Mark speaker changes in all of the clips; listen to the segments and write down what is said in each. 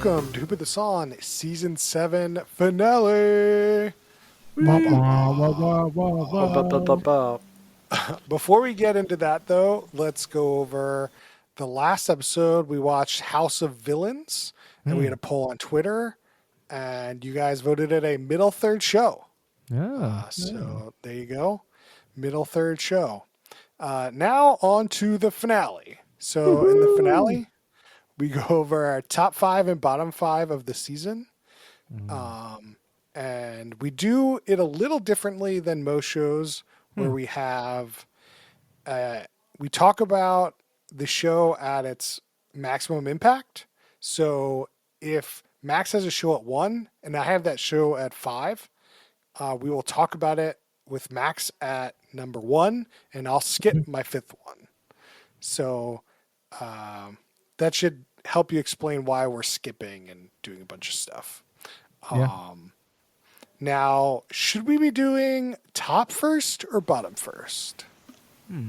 Speaker 1: welcome to Who Put This On Season 7 finale. Before we get into that, though, let's go over the last episode. We watched House of Villains, and we had a poll on Twitter, and you guys voted it a middle third show. So there you go. Middle third show. Now on to the finale. So in the finale, we go over our top 5 and bottom 5 of the season. And we do it a little differently than most shows where we have, we talk about the show at its maximum impact. So if Max has a show at 1 and I have that show at 5, we will talk about it with Max at number 1 and I'll skip my 5th one. So that should help you explain why we're skipping and doing a bunch of stuff. Now, should we be doing top first or bottom first?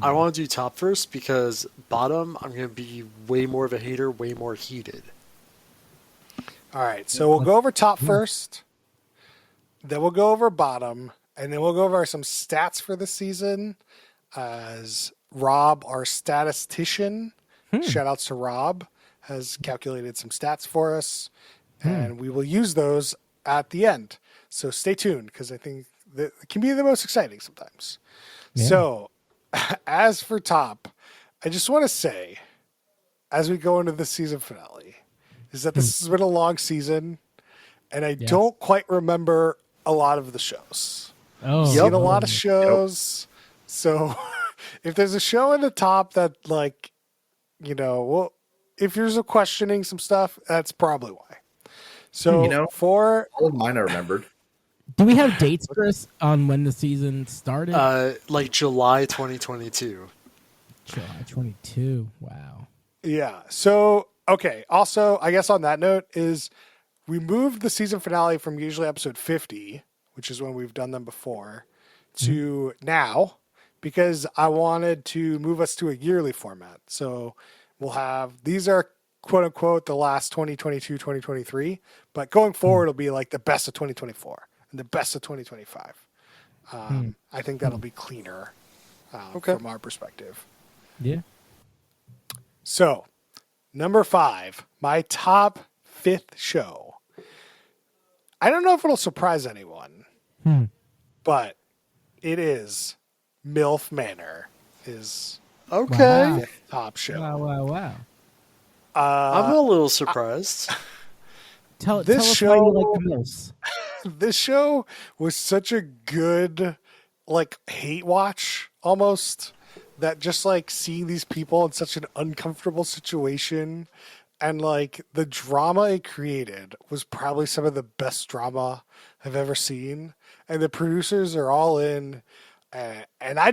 Speaker 2: I want to do top first because bottom, I'm going to be way more of a hater, way more heated.
Speaker 1: All right, so we'll go over top first, then we'll go over bottom, and then we'll go over some stats for the season as Rob, our statistician, shout outs to Rob, has calculated some stats for us, and we will use those at the end. So stay tuned because I think that it can be the most exciting sometimes. Yeah. So as for top, I just want to say, as we go into the season finale, is that this has been a long season, and I don't quite remember a lot of the shows. I've seen a lot of shows. So if there's a show in the top that, like, you know, well, if you're questioning some stuff, that's probably why. So for
Speaker 3: all of mine I remembered.
Speaker 4: Do we have dates, Chris, on when the season started?
Speaker 2: Like July 2022.
Speaker 4: July 22. Wow.
Speaker 1: Yeah. So, okay. Also, I guess on that note is we moved the season finale from usually episode 50, which is when we've done them before, to now because I wanted to move us to a yearly format. So we'll have, these are quote unquote the last 2022, 2023, but going forward it'll be like the best of 2024 and the best of 2025. I think that'll be cleaner from our perspective.
Speaker 4: Yeah.
Speaker 1: So number 5, my top 5th show. I don't know if it'll surprise anyone, but it is MILF Manor is
Speaker 2: okay.
Speaker 1: top show.
Speaker 4: Wow.
Speaker 2: I'm a little surprised.
Speaker 4: Tell us why you like the MILFs.
Speaker 1: This show was such a good, like, hate watch almost, that just like seeing these people in such an uncomfortable situation and like the drama it created was probably some of the best drama I've ever seen. And the producers are all in. And I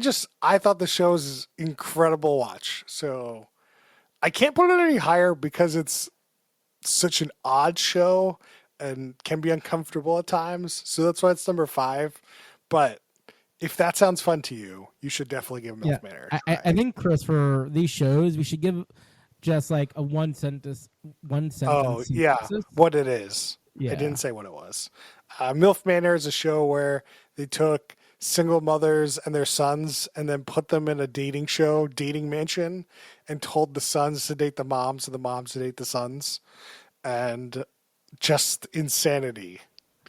Speaker 1: thought the show was incredible watch. So I can't put it any higher because it's such an odd show and can be uncomfortable at times. So that's why it's number 5. But if that sounds fun to you, you should definitely give MILF Manor a try.
Speaker 4: I think, Chris, for these shows, we should give just like a one sentence.
Speaker 1: Oh, yeah.
Speaker 4: Synopsis.
Speaker 1: What it is.
Speaker 4: Yeah.
Speaker 1: I didn't say what it was. MILF Manor is a show where they took single mothers and their sons and then put them in a dating mansion, and told the sons to date the moms and the moms to date the sons. And just insanity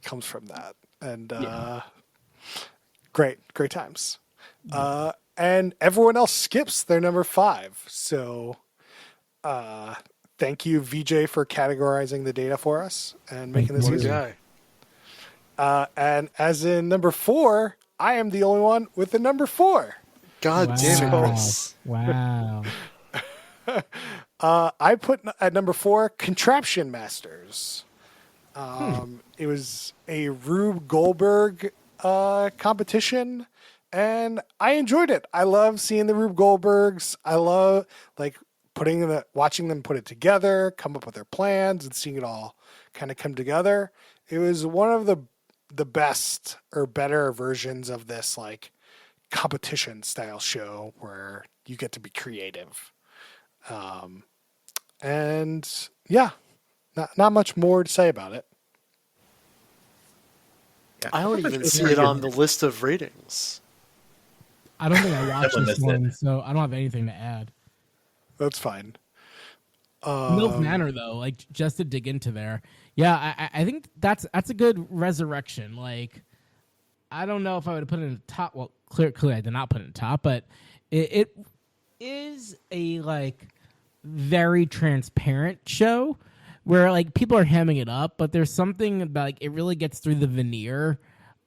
Speaker 1: comes from that. And great times. And everyone else skips their number 5. So thank you, VJ, for categorizing the data for us and making this easy. And as in number 4, I am the only one with the number 4.
Speaker 2: God damn it, Chris.
Speaker 4: Wow.
Speaker 1: I put at number 4 Contraption Masters. It was a Rube Goldberg competition, and I enjoyed it. I love seeing the Rube Goldbergs. I love like watching them put it together, come up with their plans, and seeing it all kind of come together. It was one of the best or better versions of this like competition style show where you get to be creative. And yeah, Not much more to say about it.
Speaker 3: Yeah.
Speaker 2: I don't
Speaker 3: thought
Speaker 2: even
Speaker 3: this
Speaker 2: see
Speaker 3: was
Speaker 2: it
Speaker 3: pretty
Speaker 2: on
Speaker 3: good.
Speaker 2: the list of ratings.
Speaker 4: I don't think I watched
Speaker 3: Definitely
Speaker 4: this
Speaker 3: missed it.
Speaker 4: one, so I don't have anything to add.
Speaker 1: That's fine.
Speaker 4: Milf Manor, though, like just to dig into there, yeah, I think that's a good resurrection. Like, I don't know if I would have put it in the top. Well, clearly I did not put it in the top, but it is a like very transparent show where like people are hamming it up, but there's something about like it really gets through the veneer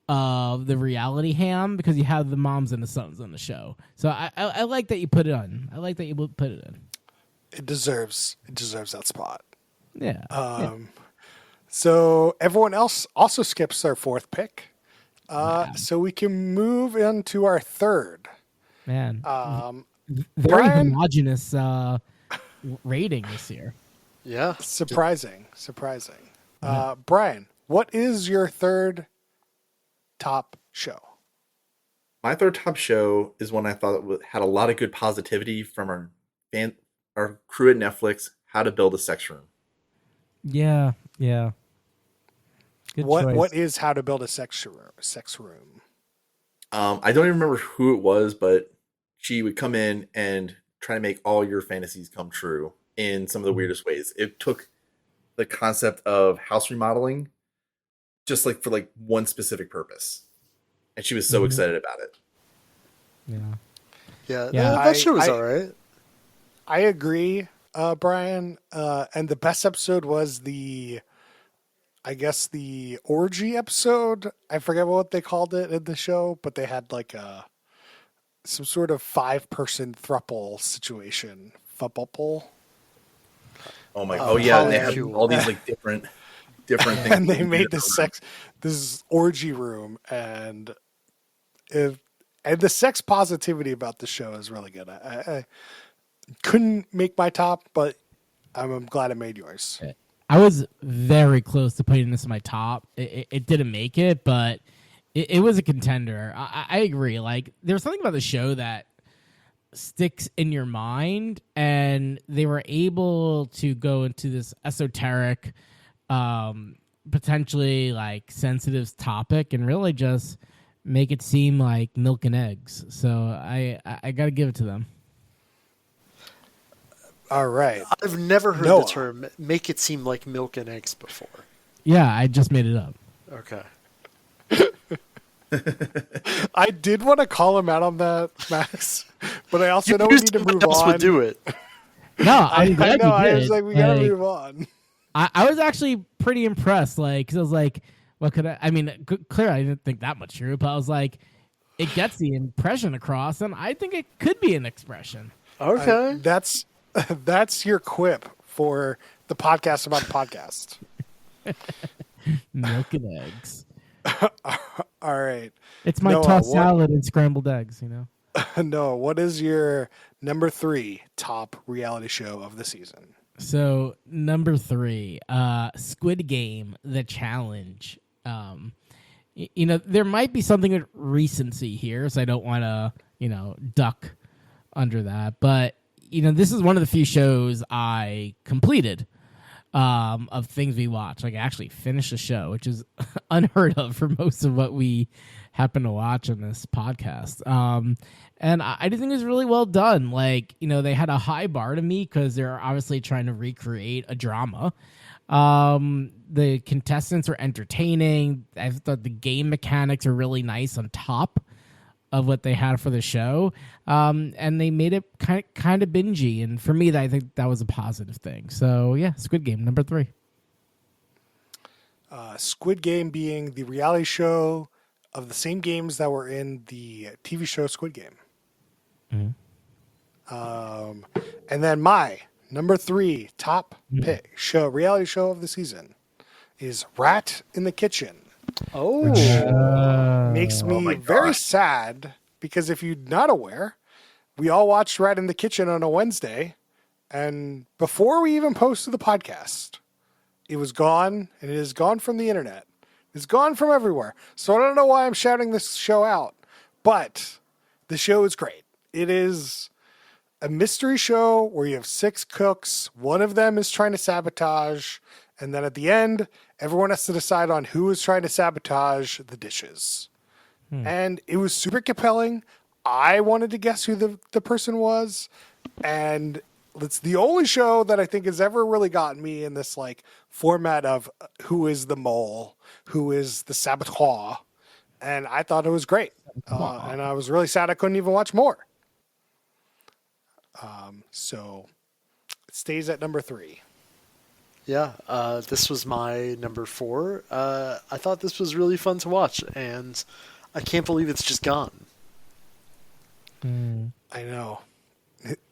Speaker 4: of the reality ham because you have the moms and the sons on the show. So I like that you put it on. I like that you put it in.
Speaker 1: It deserves that spot.
Speaker 4: Yeah.
Speaker 1: So everyone else also skips their fourth pick. So we can move into our third.
Speaker 4: Man. Very
Speaker 1: Brian?
Speaker 4: homogenous rating this year.
Speaker 2: Yeah.
Speaker 1: Surprising. Brian, what is your third top show?
Speaker 3: My third top show is one I thought had a lot of good positivity from our crew at Netflix. How to Build a Sex Room.
Speaker 4: Yeah. Good choice.
Speaker 1: What is How to Build a Sex Room?
Speaker 3: I don't even remember who it was, but she would come in and try to make all your fantasies come true in some of the weirdest ways. It took the concept of house remodeling just like for like one specific purpose. And she was so excited about it.
Speaker 4: Yeah.
Speaker 2: Yeah. That show was all right.
Speaker 1: I agree, Brian. And the best episode was the orgy episode. I forget what they called it in the show, but they had like some sort of 5-person throuple situation. Thupple.
Speaker 3: Oh my! Oh yeah, and they had
Speaker 2: Polycule.
Speaker 3: all these like different things.
Speaker 1: And they made this orgy room, and the sex positivity about the show is really good. I couldn't make my top, but I'm glad it made yours.
Speaker 4: I was very close to putting this in my top. It didn't make it, but it was a contender. I agree. Like, there's something about the show that sticks in your mind, and they were able to go into this esoteric, potentially like sensitive topic and really just make it seem like milk and eggs. So I got to give it to them.
Speaker 1: All right.
Speaker 2: I've never heard
Speaker 1: Noah.
Speaker 2: the term "make it seem like milk and eggs" before.
Speaker 4: Yeah, I just made it up.
Speaker 2: Okay.
Speaker 1: I did want to call him out on that, Max, but I also know we need to move
Speaker 2: else
Speaker 1: on.
Speaker 2: would do it.
Speaker 4: No, I'm
Speaker 1: I
Speaker 4: glad
Speaker 1: know.
Speaker 4: you
Speaker 1: I
Speaker 4: did.
Speaker 1: was like, we gotta
Speaker 4: Like,
Speaker 1: move on.
Speaker 4: I was actually pretty impressed, like, because I was like, what could I mean, clearly I didn't think that much true, but I was like, it gets the impression across, and I think it could be an expression.
Speaker 2: Okay.
Speaker 1: That's your quip for the podcast about the podcast.
Speaker 4: Milk and eggs.
Speaker 1: All right.
Speaker 4: It's my
Speaker 1: Noah,
Speaker 4: tossed
Speaker 1: what-
Speaker 4: salad and scrambled eggs, you know?
Speaker 1: No, what is your number 3 top reality show of the season?
Speaker 4: So, number 3, Squid Game, The Challenge. There might be something with recency here, so I don't want to, duck under that. But, this is one of the few shows I completed of things we watch. Like, I actually finished the show, which is unheard of for most of what we happen to watch on this podcast. And I just think it was really well done. Like, they had a high bar to me because they're obviously trying to recreate a drama. The contestants were entertaining. I thought the game mechanics are really nice on top of what they had for the show. And they made it kind of bingey. And for me, I think that was a positive thing. So yeah, Squid Game, number 3.
Speaker 1: Squid Game being the reality show of the same games that were in the TV show Squid Game. And then my number 3 top pick reality show of the season is Rat in the Kitchen.
Speaker 2: Oh.
Speaker 1: Makes me
Speaker 3: my
Speaker 1: very
Speaker 3: gosh.
Speaker 1: sad because if you're not aware, we all watched Rat in the Kitchen on a Wednesday, and before we even posted the podcast, it was gone, and it is gone from the internet. It's gone from everywhere. So I don't know why I'm shouting this show out, but the show is great. It is a mystery show where you have 6 cooks. One of them is trying to sabotage And then at the end, everyone has to decide on who is trying to sabotage the dishes. And it was super compelling. I wanted to guess who the person was. And it's the only show that I think has ever really gotten me in this like format of who is the mole, who is the saboteur. And I thought it was great. And I was really sad I couldn't even watch more. So it stays at number 3.
Speaker 2: Yeah, this was my number 4. I thought this was really fun to watch, and I can't believe it's just gone.
Speaker 1: I know.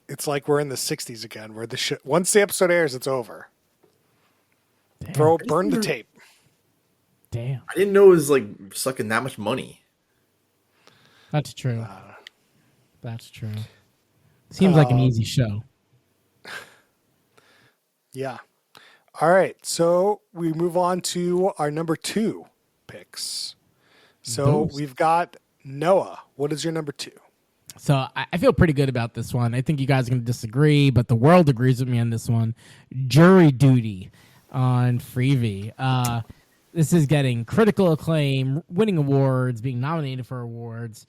Speaker 1: It's like we're in the 60s again, where once the episode airs, it's over.
Speaker 4: Damn.
Speaker 1: Burn the tape.
Speaker 4: Damn.
Speaker 3: I didn't know it was like sucking that much money.
Speaker 4: That's true. That's true. Seems like an easy show.
Speaker 1: Yeah. All right. So we move on to our number 2 picks. So we've got Noah. What is your number 2?
Speaker 4: So I feel pretty good about this one. I think you guys are going to disagree, but the world agrees with me on this one. Jury Duty on Freevee. This is getting critical acclaim, winning awards, being nominated for awards.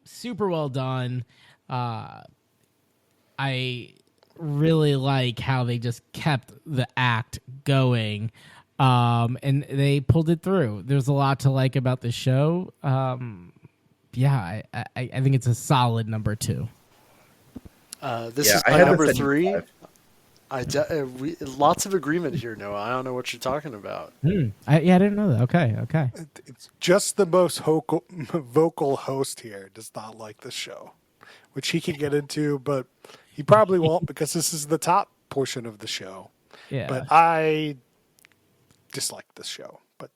Speaker 4: Super well done. I really like how they just kept the act going, and they pulled it through. There's a lot to like about the show. Yeah, I think it's a solid number 2.
Speaker 2: This is
Speaker 3: I
Speaker 2: my
Speaker 3: have
Speaker 2: number
Speaker 3: it
Speaker 2: 3.
Speaker 3: 75.
Speaker 2: Lots of agreement here, Noah. I don't know what you're talking about.
Speaker 4: I didn't know that. Okay.
Speaker 1: It's just the most vocal host here does not like this show, which he can get into, but he probably won't because this is the top portion of the show.
Speaker 4: Yeah.
Speaker 1: But I dislike this show. But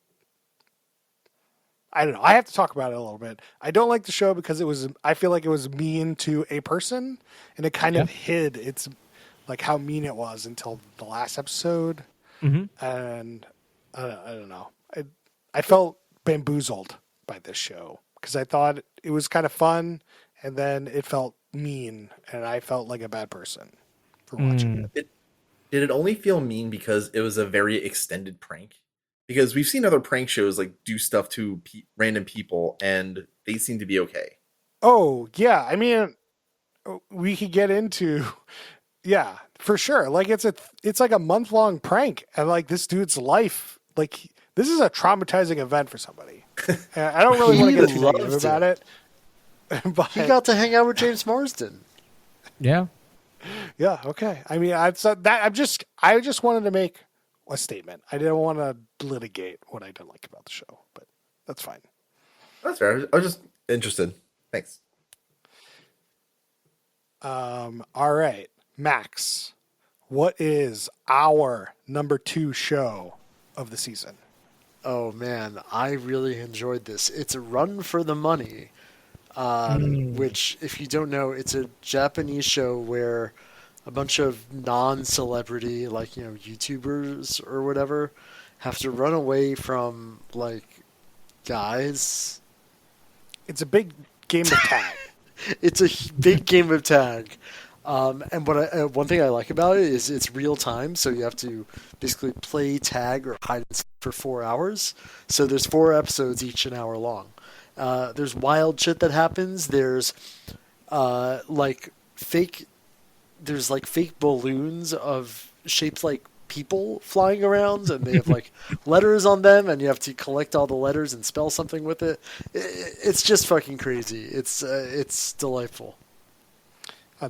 Speaker 1: I don't know. I have to talk about it a little bit. I don't like the show because I feel like it was mean to a person, and it kind of hid its like how mean it was until the last episode. And I don't know. I felt bamboozled by this show because I thought it was kind of fun, and then it felt mean, and I felt like a bad person for watching it.
Speaker 3: Did it only feel mean because it was a very extended prank? Because we've seen other prank shows like do stuff to random people, and they seem to be okay.
Speaker 1: Oh yeah, I mean, we could get into, yeah, for sure. Like it's like a month-long prank, and like this dude's life, like this is a traumatizing event for somebody. And I don't really want to get too negative about it. But
Speaker 2: He got to hang out with James Marsden.
Speaker 4: Yeah.
Speaker 1: yeah, okay. I mean, I just wanted to make a statement. I didn't want to litigate what I didn't like about the show, but that's fine.
Speaker 3: That's fair. I was just interested. Thanks.
Speaker 1: All right, Max, what is our number 2 show of the season?
Speaker 2: Oh man, I really enjoyed this. It's a Run for the Money, which, if you don't know, it's a Japanese show where a bunch of non-celebrity, like YouTubers or whatever, have to run away from like guys.
Speaker 1: It's a big game of tag.
Speaker 2: It's a big game of tag. And one thing I like about it is it's real time, so you have to basically play tag or hide and seek for 4 hours. So there's 4 episodes, each an hour long. There's wild shit that happens. There's fake balloons of shaped like people flying around, and they have like letters on them, and you have to collect all the letters and spell something with it. It's just fucking crazy. It's delightful.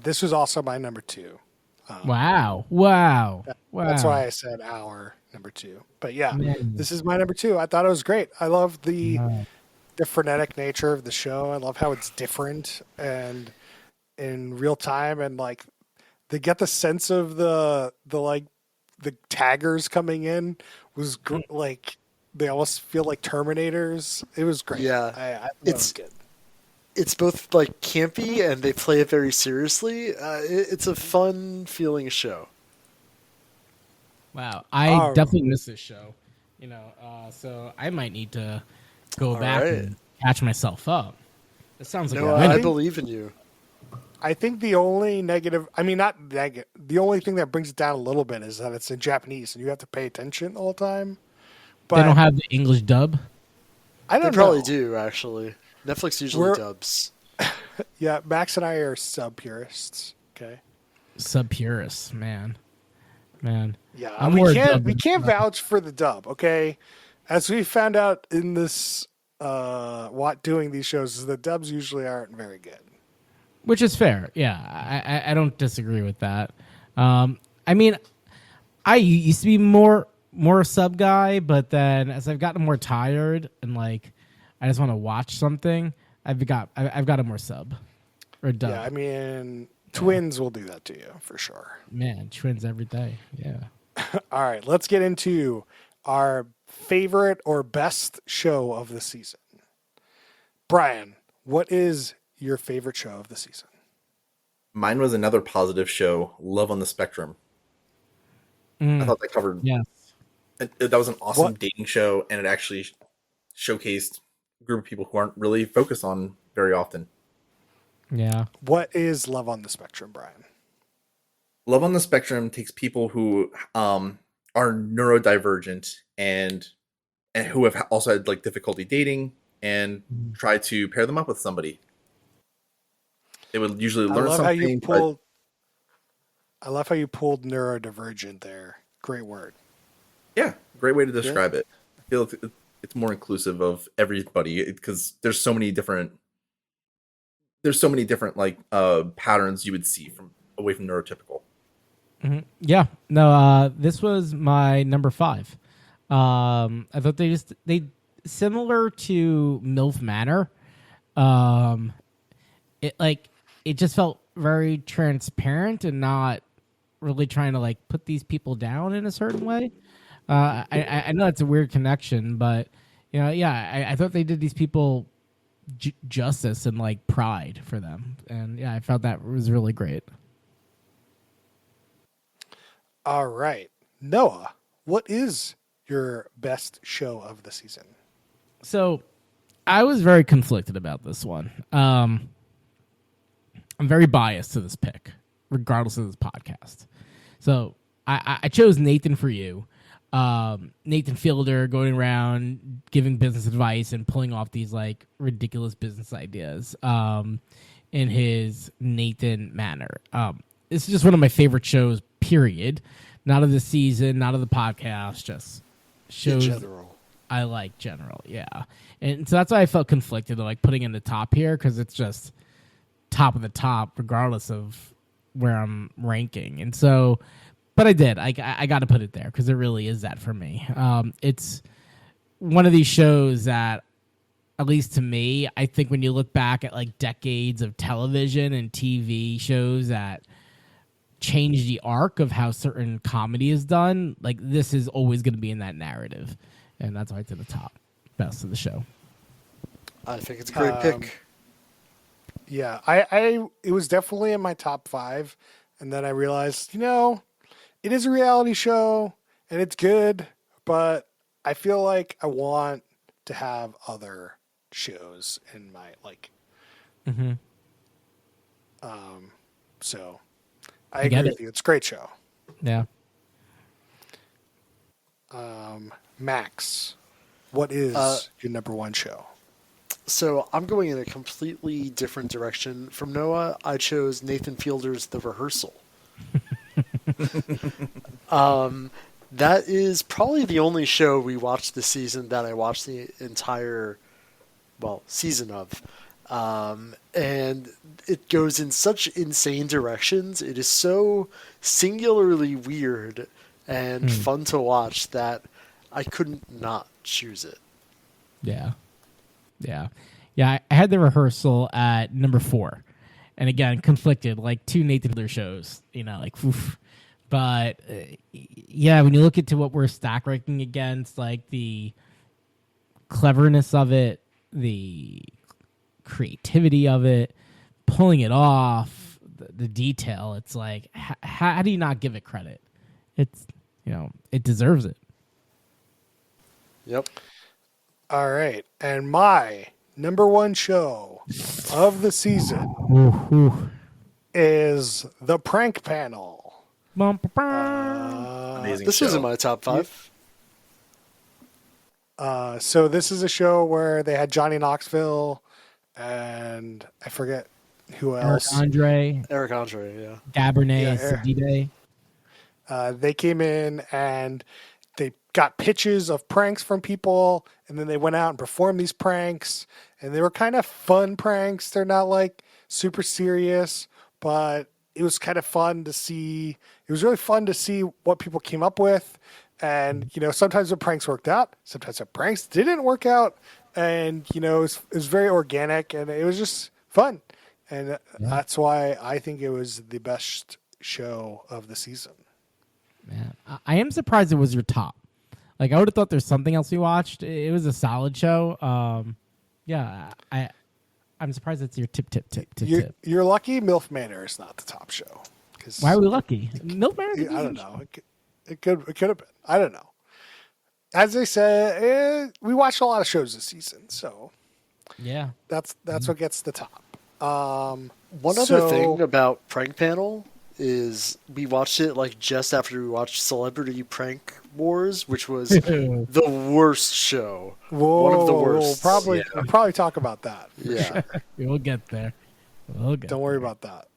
Speaker 1: This was also my number 2.
Speaker 4: Wow.
Speaker 1: That's why I said our number 2. But yeah,
Speaker 4: Man.
Speaker 1: this is my number 2. I thought it was great. I love the frenetic nature of the show. I love how it's different and in real time, and like they get the sense of the taggers coming in was like they almost feel like Terminators. It was great.
Speaker 2: Yeah.
Speaker 1: I thought it was good.
Speaker 2: It's both like campy and they play it very seriously. It's a fun feeling show.
Speaker 4: Wow. I definitely miss this show. So I might need to go back and catch myself up. It sounds like
Speaker 2: No,
Speaker 4: a
Speaker 2: I believe in you.
Speaker 1: I think the only negative, I mean, not negative, the only thing that brings it down a little bit is that it's in Japanese and you have to pay attention the whole time.
Speaker 4: They don't
Speaker 1: But
Speaker 4: have the English dub.
Speaker 1: I
Speaker 2: They
Speaker 1: don't
Speaker 2: probably
Speaker 1: know.
Speaker 2: do, actually. Netflix usually
Speaker 1: We're-
Speaker 2: dubs.
Speaker 1: Yeah, Max and I are sub purists. Okay.
Speaker 4: Sub purists, man.
Speaker 1: Yeah,
Speaker 4: I'm
Speaker 1: we
Speaker 4: more
Speaker 1: can't
Speaker 4: dub
Speaker 1: we
Speaker 4: than
Speaker 1: can't
Speaker 4: sub.
Speaker 1: vouch for the dub. Okay, as we found out in this what doing these shows is the dubs usually aren't very good.
Speaker 4: Which is fair. Yeah, I don't disagree with that. I mean, I used to be more a sub guy, but then as I've gotten more tired and like I just want to watch something, I've got a more sub or dub.
Speaker 1: Yeah, I mean, twins will do that to you for sure.
Speaker 4: Man, twins every day. Yeah.
Speaker 1: All right, let's get into our favorite or best show of the season. Brian, what is your favorite show of the season?
Speaker 3: Mine was another positive show, Love on the Spectrum. I thought that covered.
Speaker 4: Yes.
Speaker 3: That was an awesome
Speaker 1: What-
Speaker 3: dating show, and it actually showcased a group of people who aren't really focused on very often.
Speaker 4: Yeah.
Speaker 1: What is Love on the Spectrum, Brian?
Speaker 3: Love on the Spectrum takes people who are neurodivergent and who have also had like difficulty dating and try to pair them up with somebody. They would usually
Speaker 1: I
Speaker 3: learn
Speaker 1: love how you
Speaker 3: something. But
Speaker 1: pulled. I love how you pulled neurodivergent there. Great word.
Speaker 3: yeah, great way to describe it. I feel it's more inclusive of everybody because there's so many different like patterns you would see from away from neurotypical.
Speaker 4: Yeah. No, this was my number 5. I thought they similar to MILF Manor. It just felt very transparent and not really trying to like put these people down in a certain way. I know it's a weird connection, but you know, yeah, I thought they did these people justice and like pride for them, and yeah, I felt that was really great.
Speaker 1: All right, Noah, what is your best show of the season?
Speaker 4: So I was very conflicted about this one. I'm very biased to this pick, regardless of this podcast. So I chose Nathan for you. Nathan Fielder going around giving business advice and pulling off these like ridiculous business ideas in his Nathan manner. This is just one of my favorite shows, period. Not of the season, not of the podcast, just shows
Speaker 2: In general.
Speaker 4: I like general, yeah. And so that's why I felt conflicted, like putting in the top here, because it's just top of the top, regardless of where I'm ranking. And so, but I did. I got to put it there because it really is that for me. It's one of these shows that, at least to me, I think when you look back at like decades of television and TV shows that change the arc of how certain comedy is done, like this is always going to be in that narrative. And that's why it's at the top. Best of the show.
Speaker 2: I think it's a great pick.
Speaker 1: Yeah, I it was definitely in my top 5, and then I realized, it is a reality show and it's good, but I feel like I want to have other shows in my like.
Speaker 4: Mm-hmm.
Speaker 1: So I agree with you. It's a great show.
Speaker 4: Yeah.
Speaker 1: Max, what is your number 1 show?
Speaker 2: So I'm going in a completely different direction from Noah. I chose Nathan Fielder's The Rehearsal. That is probably the only show we watched this season that I watched the entire, season of. And it goes in such insane directions. It is so singularly weird and fun to watch that I couldn't not choose it.
Speaker 4: Yeah. Yeah. Yeah. I had The Rehearsal at number 4. And again, conflicted, like 2 Nathan Fielder shows, like, oof. But yeah, when you look into what we're stack ranking against, like the cleverness of it, the creativity of it, pulling it off, the detail, it's like, how do you not give it credit? It's, it deserves it.
Speaker 2: Yep.
Speaker 1: All right, and my number 1 show of the season
Speaker 4: Ooh, ooh.
Speaker 1: is the Prank Panel.
Speaker 4: Bum, ba, ba.
Speaker 3: Amazing
Speaker 2: This
Speaker 3: show.
Speaker 2: was in my top 5.
Speaker 1: So this is a show where they had Johnny Knoxville and I forget who
Speaker 4: Eric
Speaker 1: else.
Speaker 4: Andre,
Speaker 2: Eric Andre, yeah.
Speaker 4: Cabernet,
Speaker 1: Yeah,
Speaker 4: Sidide.
Speaker 1: They came in and they got pitches of pranks from people, and then they went out and performed these pranks, and they were kind of fun pranks. They're not like super serious, but it was kind of fun to see. It was really fun to see what people came up with. And, sometimes the pranks worked out, sometimes the pranks didn't work out. And, it was very organic and it was just fun. And that's why I think it was the best show of the season.
Speaker 4: Man, I am surprised it was your top. Like, I would have thought there's something else we watched. It was a solid show. I'm surprised it's your tip.
Speaker 1: You're lucky MILF Manor is not the top show.
Speaker 4: Why are we lucky? Milkman?
Speaker 1: I don't know. It could have been. I don't know. As they say, we watched a lot of shows this season, so
Speaker 4: Yeah.
Speaker 1: that's what gets the top.
Speaker 2: One other thing about Prank Panel is we watched it like just after we watched Celebrity Prank Wars, which was the worst show. One of the worst.
Speaker 1: We'll probably talk about that.
Speaker 2: Yeah.
Speaker 4: We'll get there.
Speaker 1: Don't worry about that.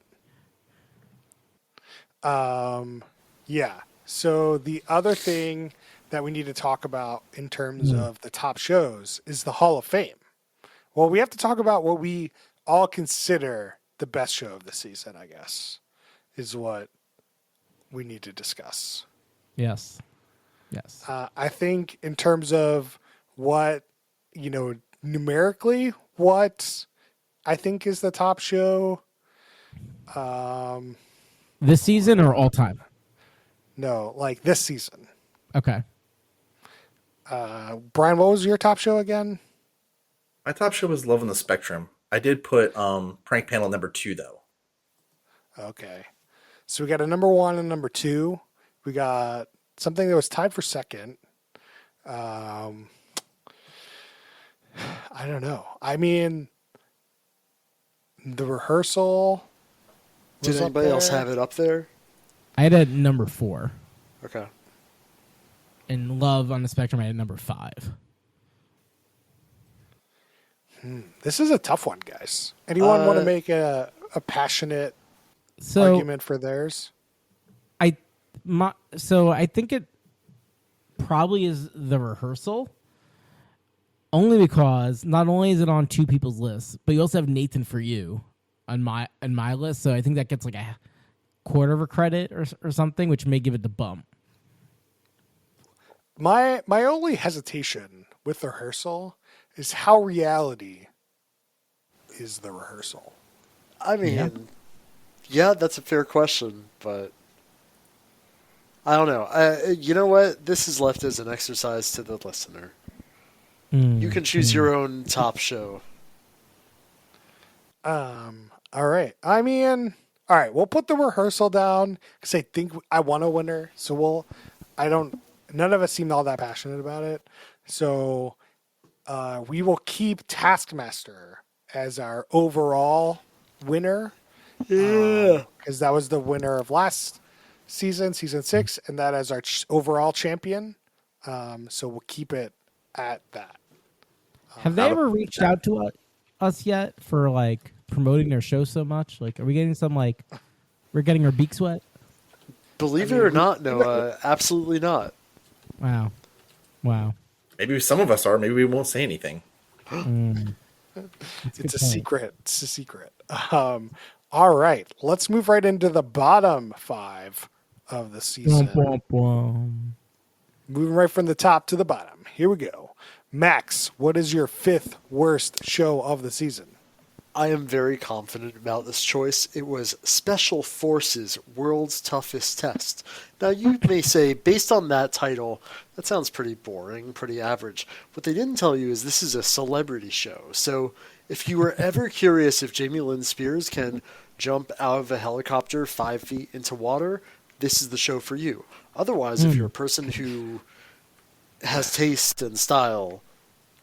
Speaker 1: Yeah. So the other thing that we need to talk about in terms of the top shows is the Hall of Fame. Well, we have to talk about what we all consider the best show of the season, I guess, is what we need to discuss.
Speaker 4: Yes.
Speaker 1: I think in terms of what, numerically, what I think is the top show.
Speaker 4: This season or all time?
Speaker 1: No, like this season.
Speaker 4: Okay.
Speaker 1: Brian, what was your top show again?
Speaker 3: My top show was Love on the Spectrum. I did put Prank Panel number 2 though.
Speaker 1: Okay. So we got a number 1 and number 2. We got something that was tied for second. I don't know. I mean, the rehearsal.
Speaker 2: Did
Speaker 1: was up
Speaker 2: anybody else
Speaker 1: there.
Speaker 2: have it up there?
Speaker 4: I had it at number 4.
Speaker 2: Okay.
Speaker 4: And Love on the Spectrum, I had number 5.
Speaker 1: This is a tough one, guys. Anyone want to make a passionate argument for theirs?
Speaker 4: I think it probably is the rehearsal. Only because not only is it on two people's lists, but you also have Nathan For You on my list. So I think that gets like a quarter of a credit or something, which may give it the bump.
Speaker 1: My only hesitation with the rehearsal is how reality is the rehearsal.
Speaker 2: I mean, yeah, that's a fair question, but I don't know. You know what? This is left as an exercise to the listener. You can choose your own top show.
Speaker 1: All right. I mean, all right. We'll put the rehearsal down because I think I want a winner. So none of us seem all that passionate about it. So we will keep Taskmaster as our overall winner.
Speaker 2: Yeah.
Speaker 1: Because that was the winner of last season 6, and that as our overall champion. So we'll keep it at that.
Speaker 4: Have they ever reached out to us yet for like promoting their show so much? Like, are we getting some like we're getting our beaks wet?
Speaker 2: Believe it or not, Noah, absolutely not.
Speaker 4: Wow.
Speaker 3: Maybe some of us are. Maybe we won't say anything.
Speaker 1: It's a secret. It's a secret. All right. Let's move right into the bottom 5 of the season. Moving right from the top to the bottom. Here we go. Max, what is your 5th worst show of the season?
Speaker 2: I am very confident about this choice. It was Special Forces World's Toughest Test. Now, you may say, based on that title, that sounds pretty boring, pretty average. What they didn't tell you is this is a celebrity show. So if you were ever curious if Jamie Lynn Spears can jump out of a helicopter 5 feet into water, this is the show for you. Otherwise, if you're a person who has taste and style,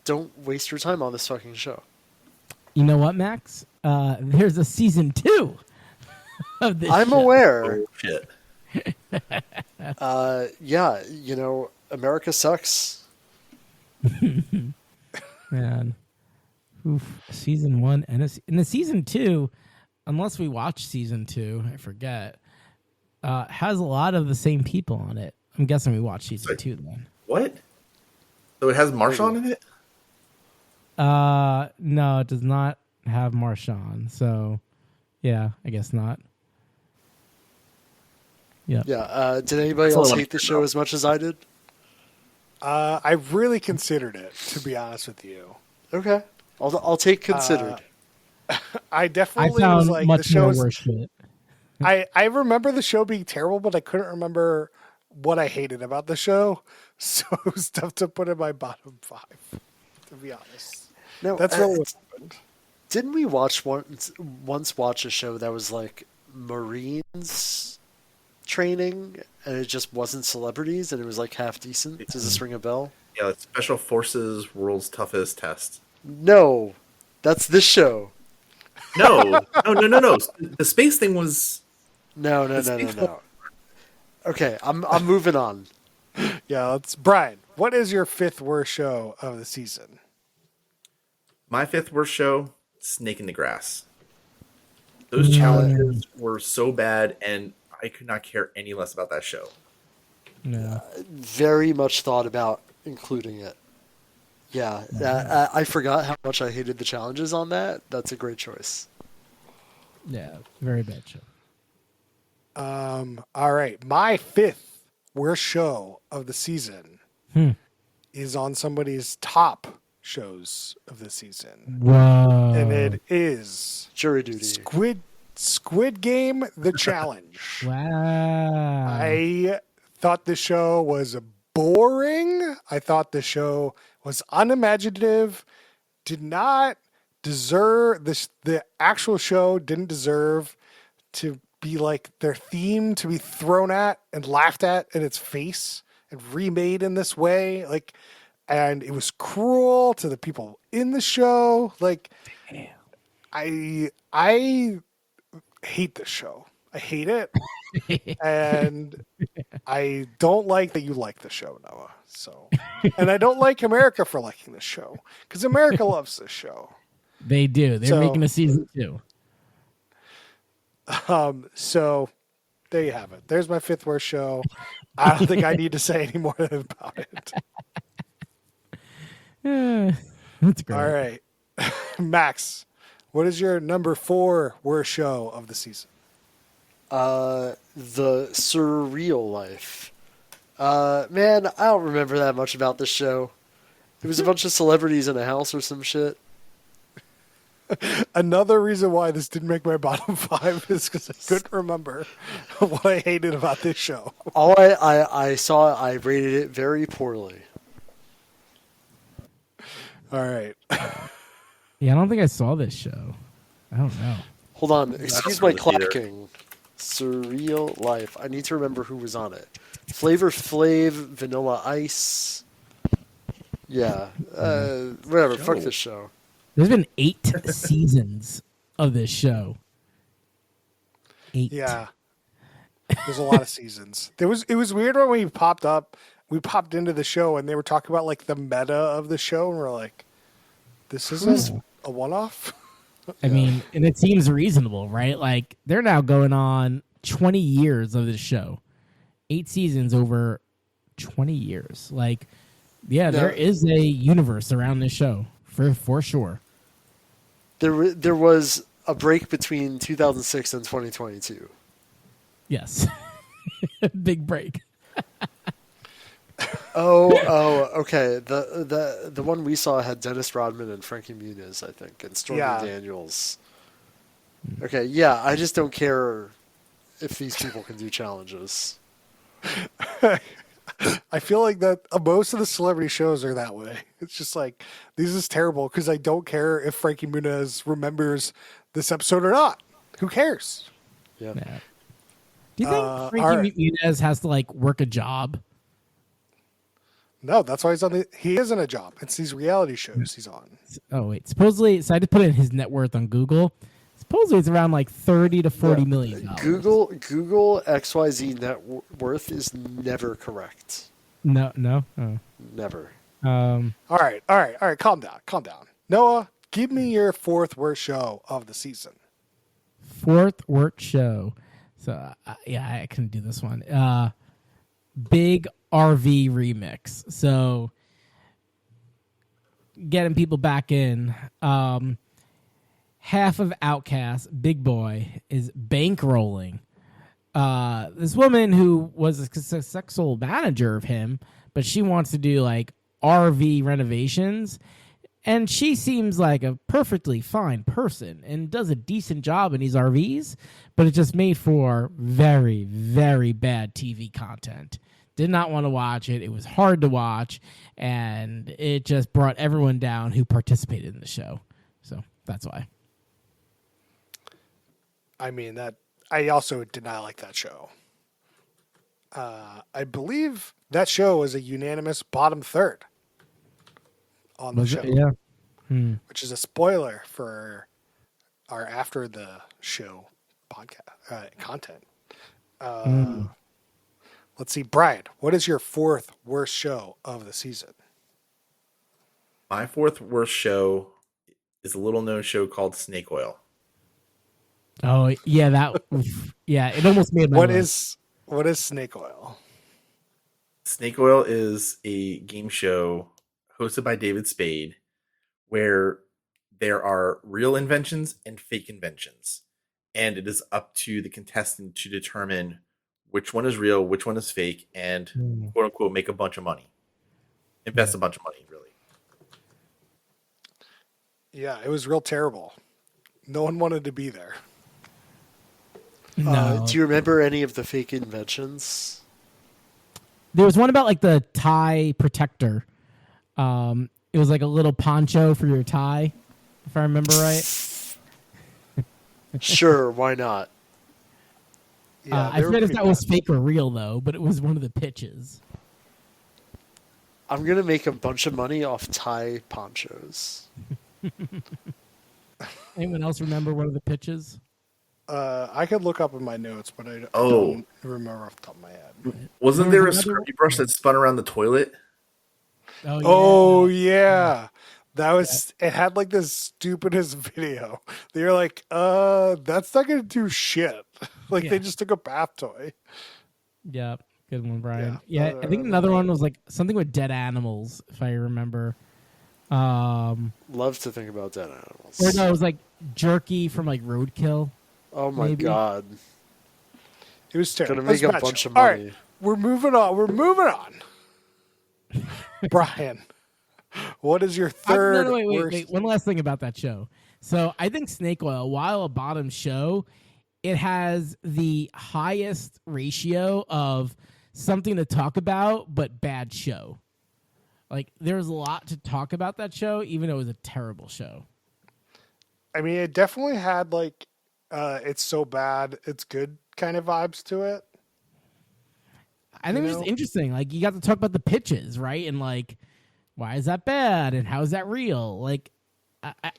Speaker 2: don't waste your time on this fucking show.
Speaker 4: You know what, Max? There's a season 2. of this
Speaker 2: I'm
Speaker 4: show.
Speaker 2: aware.
Speaker 3: Oh, shit.
Speaker 2: Yeah, you know, America sucks.
Speaker 4: Man. Oof. Season 1 and the season 2, unless we watch season 2, I forget, has a lot of the same people on it. I'm guessing we watched season 2 then.
Speaker 3: What? So it has Marshawn in it?
Speaker 4: No, it does not have Marshawn. So, yeah, I guess not. Yeah.
Speaker 2: Yeah. Did anybody
Speaker 3: That's the
Speaker 2: else
Speaker 3: only one
Speaker 2: hate the
Speaker 3: I
Speaker 2: show
Speaker 3: know.
Speaker 2: as much as I did?
Speaker 1: I really considered it, to be honest with you.
Speaker 2: Okay. I'll take considered.
Speaker 1: I
Speaker 4: I
Speaker 1: definitely
Speaker 4: found
Speaker 1: was like, the
Speaker 4: much more
Speaker 1: show's.
Speaker 4: worse shit.
Speaker 1: I remember the show being terrible, but I couldn't remember what I hated about the show. So it was tough to put in my bottom 5, to be honest.
Speaker 2: No,
Speaker 1: That's really what happened.
Speaker 2: didn't we watch once watch a show that was like Marines training and it just wasn't celebrities and it was like half decent? Does this ring a bell?
Speaker 3: Yeah, it's Special Forces World's Toughest Test.
Speaker 2: No. That's this show.
Speaker 3: No. No. The space thing was...
Speaker 2: No. Okay, I'm moving on.
Speaker 1: Yeah, let's. Brian, what is your 5th worst show of the season?
Speaker 3: My 5th worst show, Snake in the Grass. Those challenges were so bad, and I could not care any less about that show.
Speaker 4: No.
Speaker 2: Very much thought about including it. Yeah, I forgot how much I hated the challenges on that. That's a great choice.
Speaker 4: Yeah, very bad show.
Speaker 1: All right, my 5th worst show of the season is on somebody's top shows of the season,
Speaker 4: Whoa.
Speaker 1: and it is
Speaker 2: Jury duty.
Speaker 1: Squid Game: The Challenge.
Speaker 4: Wow.
Speaker 1: I thought the show was boring. I thought the show was unimaginative. Did not deserve this. The actual show didn't deserve to be like their theme to be thrown at and laughed at in its face and remade in this way. Like, and it was cruel to the people in the show. Like, I hate this show. I hate it. And I don't like that you like the show, Noah. So, and I don't like America for liking this show because America loves this show.
Speaker 4: They do. They're
Speaker 1: So-
Speaker 4: making a season 2.
Speaker 1: So there you have it. There's my 5th worst show. I don't think I need to say any more about it.
Speaker 4: That's great.
Speaker 1: All right. Max, what is your number 4 worst show of the season?
Speaker 2: The Surreal Life. Man, I don't remember that much about this show. It was a bunch of celebrities in a house or some shit.
Speaker 1: Another reason why this didn't make my bottom 5 is because I couldn't remember what I hated about this show.
Speaker 2: All I saw, I rated it very poorly.
Speaker 1: All right.
Speaker 4: Yeah, I don't think I saw this show. I don't know.
Speaker 2: Hold on, excuse my
Speaker 3: not really either.
Speaker 2: clacking. Surreal Life. I need to remember who was on it. Flavor Flav, Vanilla Ice. Yeah, whatever. Fuck this show.
Speaker 4: There's been 8 seasons of this show. 8.
Speaker 1: Yeah. There's a lot of seasons. It was weird when we popped into the show and they were talking about like the meta of the show and we're like, this isn't a one-off.
Speaker 4: I mean, and it seems reasonable, right? Like, they're now going on 20 years of this show. 8 seasons over 20 years. Like, yeah, there is a universe around this show, for sure.
Speaker 2: There was a break between 2006 and 2022.
Speaker 4: Yes. Big break.
Speaker 2: Okay. The one we saw had Dennis Rodman and Frankie Muniz, I think, and Stormy
Speaker 1: Yeah.
Speaker 2: Daniels. Okay, yeah, I just don't care if these people can do challenges.
Speaker 1: I feel like that most of the celebrity shows are that way. It's just like, this is terrible because I don't care if Frankie Muniz remembers this episode or not. Who cares?
Speaker 2: Yeah.
Speaker 4: Yeah. Do you think
Speaker 1: all
Speaker 4: Frankie
Speaker 1: right.
Speaker 4: Muniz has to, like, work a job?
Speaker 1: No, that's why he is in a job. It's these reality shows he's on.
Speaker 4: Oh, wait. Supposedly, so I just put in his net worth on Google. supposedly it's around like 30 to 40
Speaker 2: Yeah.
Speaker 4: million dollars.
Speaker 2: Google XYZ net worth is never correct.
Speaker 4: No, no. Oh.
Speaker 2: Never.
Speaker 1: All right. Calm down. Noah, give me your fourth worst show of the season.
Speaker 4: Fourth work show. So yeah, I can do this one. Big RV remix. So getting people back in. Half of Outcast, Big Boy, is bankrolling this woman who was a successful manager of him, but she wants to do like RV renovations. And she seems like a perfectly fine person and does a decent job in these RVs, but it's just made for very, very bad TV content. Did not want to watch it. It was hard to watch, and it just brought everyone down who participated in the show. So that's why.
Speaker 1: I mean, that I also did not like that show. I believe that show was a unanimous bottom third on the
Speaker 4: Was
Speaker 1: show,
Speaker 4: it? Yeah.
Speaker 1: which is a spoiler for our after the show podcast content. Let's see, Brian, what is your fourth worst show of the season?
Speaker 3: My fourth worst show is a little known show called Snake Oil.
Speaker 4: Oh yeah, that. Oof. Yeah, it almost made my list.
Speaker 1: What is Snake Oil?
Speaker 3: Snake Oil is a game show hosted by David Spade where there are real inventions and fake inventions. And it is up to the contestant to determine which one is real, which one is fake, and quote unquote make a bunch of money. Invest a bunch of money, really.
Speaker 1: Yeah, it was real terrible. No one wanted to be there.
Speaker 4: No,
Speaker 2: Do you remember any of the fake inventions?
Speaker 4: there was one about like the tie protector. It was like a little poncho for your tie, if I remember right.
Speaker 2: Sure, why not?
Speaker 1: Yeah,
Speaker 4: I
Speaker 1: they were
Speaker 4: forget if
Speaker 1: pretty
Speaker 4: that was
Speaker 1: bad.
Speaker 4: fake or real though, but it was one of the pitches.
Speaker 2: I'm gonna make a bunch of money off tie ponchos.
Speaker 4: Anyone else remember one of the pitches?
Speaker 1: I could look up in my notes, but I
Speaker 3: Oh.
Speaker 1: don't remember off the top of my head.
Speaker 3: Wasn't
Speaker 4: There
Speaker 3: there a
Speaker 4: was another
Speaker 3: scrubby brush that spun around the toilet?
Speaker 4: Oh,
Speaker 1: Oh yeah. That was it had like this stupidest video. They were like, that's not gonna do shit. Like
Speaker 4: Yeah.
Speaker 1: they just took a bath toy.
Speaker 4: yeah, good one, Brian.
Speaker 1: Yeah.
Speaker 4: Yeah, I think another one was like something with dead animals, if I remember.
Speaker 2: Love to think about dead animals.
Speaker 4: Or no, it was like jerky from like Roadkill.
Speaker 2: Oh my
Speaker 4: maybe.
Speaker 2: god.
Speaker 1: It was terrible.
Speaker 2: Gonna make
Speaker 1: It was
Speaker 2: a
Speaker 1: bad
Speaker 2: bunch
Speaker 1: show.
Speaker 2: of
Speaker 1: All
Speaker 2: money.
Speaker 1: right, we're moving on. Brian, what is your third
Speaker 4: No, wait,
Speaker 1: worst?
Speaker 4: One last thing about that show. So I think Snake Oil, while a bottom show, it has the highest ratio of something to talk about, but bad show. Like there's a lot to talk about that show, even though it was a terrible show.
Speaker 1: I mean, it definitely had like it's so bad, it's good kind of vibes to it.
Speaker 4: I think it was just interesting. Like you got to talk about the pitches, right? And like, why is that bad? And how is that real? Like,